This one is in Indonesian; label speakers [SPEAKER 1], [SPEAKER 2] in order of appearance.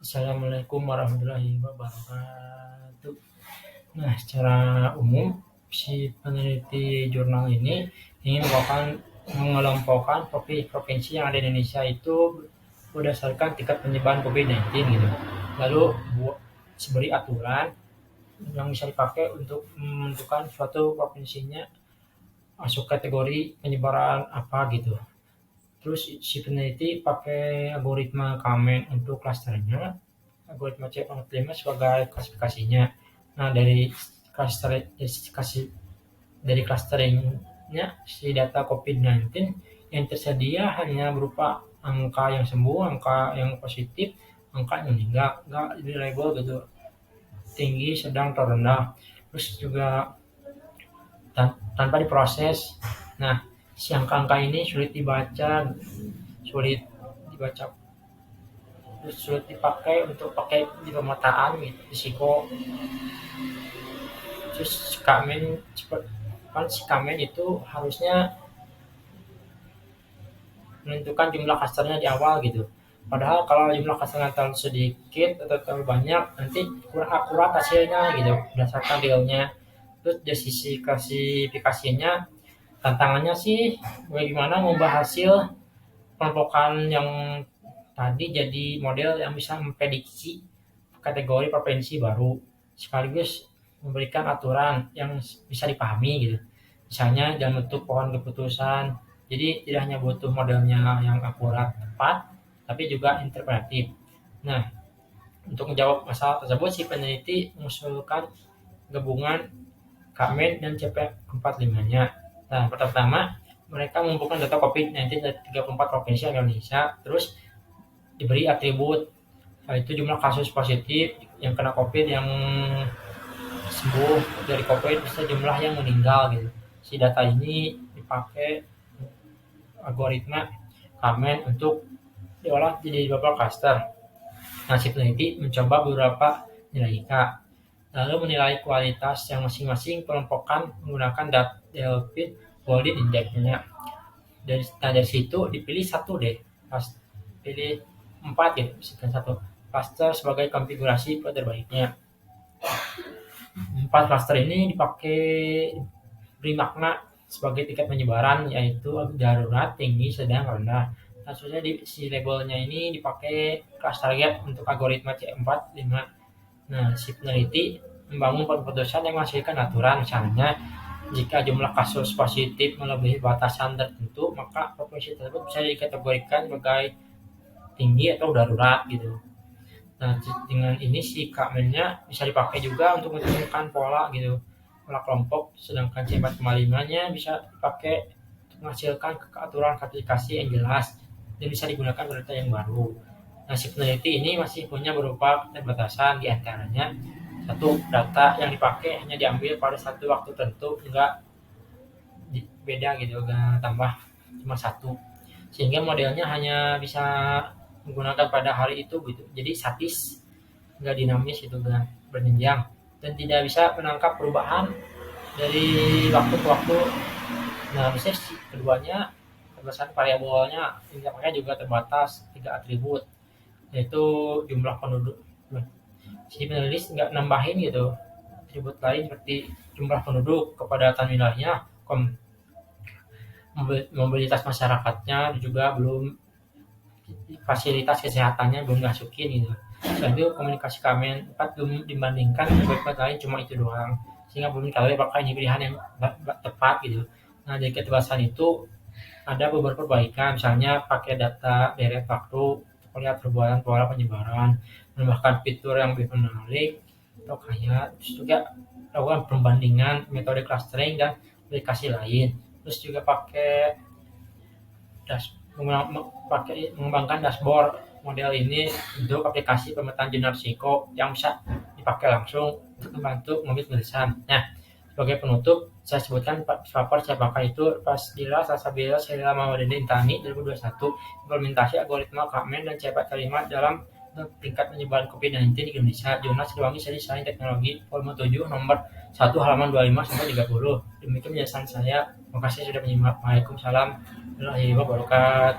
[SPEAKER 1] Assalamualaikum warahmatullahi wabarakatuh. Nah, secara umum, si peneliti jurnal ini ingin mengelompokkan provinsi yang ada di Indonesia itu berdasarkan tingkat penyebaran COVID-19 gitu. Lalu beri aturan yang bisa dipakai untuk menentukan suatu provinsinya masuk kategori penyebaran apa gitu. Terus si peneliti pakai algoritma Kamen untuk klasternya, algoritma C45 sebagai klasifikasinya. Nah, dari clusteringnya si data COVID-19 yang tersedia hanya berupa angka yang sembuh, angka yang positif, angka yang meninggal, nggak di label gitu, tinggi, sedang, atau rendah. Terus juga tanpa diproses. Nah, si angka-angka ini sulit dibaca, terus sulit dipakai untuk pakai di pemetaan gitu, risiko. Terus si Kamen itu harusnya menentukan jumlah clusternya di awal gitu. Padahal kalau jumlah clusternya terlalu sedikit atau terlalu banyak, nanti kurang akurat hasilnya gitu berdasarkan realnya. Terus dari sisi klasifikasinya, tantangannya sih bagaimana mengubah hasil kelompokan yang tadi jadi model yang bisa memprediksi kategori provinsi baru, sekaligus memberikan aturan yang bisa dipahami gitu. Misalnya dalam bentuk pohon keputusan, jadi tidak hanya butuh modelnya yang akurat tepat, tapi juga interpretatif. Nah, untuk menjawab masalah tersebut, si peneliti mengusulkan gabungan Kamen dan CP45-nya. Nah, pertama, mereka mengumpulkan data COVID-19 dari 34 provinsi Indonesia, terus diberi atribut, yaitu jumlah kasus positif yang kena COVID, yang sembuh dari COVID, bisa jumlah yang meninggal gitu. Si data ini dipakai algoritma Kamen untuk diolah jadi beberapa cluster. Nah, si peneliti mencoba beberapa nilai K, lalu menilai kualitas yang masing-masing kelompokan menggunakan Delphi Goldin Index-nya. Dari situ dipilih satu deh, pilih 4 gitu, misalkan satu cluster sebagai konfigurasi terbaiknya. 4 cluster ini beri makna sebagai tingkat penyebaran, yaitu darurat, tinggi, sedang, rendah. Kasusnya si labelnya ini dipakai kelas target untuk algoritma C45. Nah, si peneliti membangun keputusan yang menghasilkan aturan, misalnya jika jumlah kasus positif melebihi batasan tertentu, maka provinsi tersebut bisa dikategorikan sebagai tinggi atau darurat gitu. Nah, dengan ini si Kamennya bisa dipakai juga untuk menentukan pola gitu, pola kelompok, sedangkan C45-nya bisa dipakai untuk menghasilkan aturan klasifikasi yang jelas dan bisa digunakan pada data yang baru. Nah, si peneliti ini masih punya beberapa keterbatasan, di antaranya satu, data yang dipakai hanya diambil pada satu waktu tertentu, enggak beda gitu, enggak tambah, cuma satu, sehingga modelnya hanya bisa menggunakan pada hari itu gitu, jadi statis, enggak dinamis gitu, enggak berjenjang, dan tidak bisa menangkap perubahan dari waktu ke waktu. Nah, misalnya keduanya keterbatasan variabelnya yang dipakai juga terbatas, 3 atribut, yaitu jumlah penduduk. Si penulis nggak nambahin gitu atribut lain seperti jumlah penduduk, kepadatan wilayahnya, mobilitas masyarakatnya, juga belum fasilitas kesehatannya belum dimasukin gitu. Selain itu komunikasi Kamen 4 belum dibandingkan tempat lain, cuma itu doang, sehingga belum diketahui apakah ini pilihan yang tepat gitu. Nah, dari keterbatasan itu ada beberapa perbaikan, misalnya pakai data deret waktu untuk melihat perubahan pola penyebaran, menambahkan fitur yang lebih menarik atau kaya, terus juga lakukan perbandingan metode clustering dan aplikasi lain, terus juga mengembangkan dashboard model ini untuk aplikasi pemetaan jenis risiko yang bisa dipakai langsung untuk membantu mengambil tulisan. Nah, sebagai penutup, saya sebutkan paper saya pakai itu Pasdila Salsabila Sheila Mawadini Intani 2021, implementasi algoritma Kamen dan C45 dalam tingkat penyebaran COVID-19 di Indonesia, jurnal Siliwangi Seri Sains Teknologi, volume 7, nomor 1, halaman 25-30. Demikian penjelasan saya. Terima kasih sudah menyimak. Waalaikumsalam warahmatullahi wabarakatuh.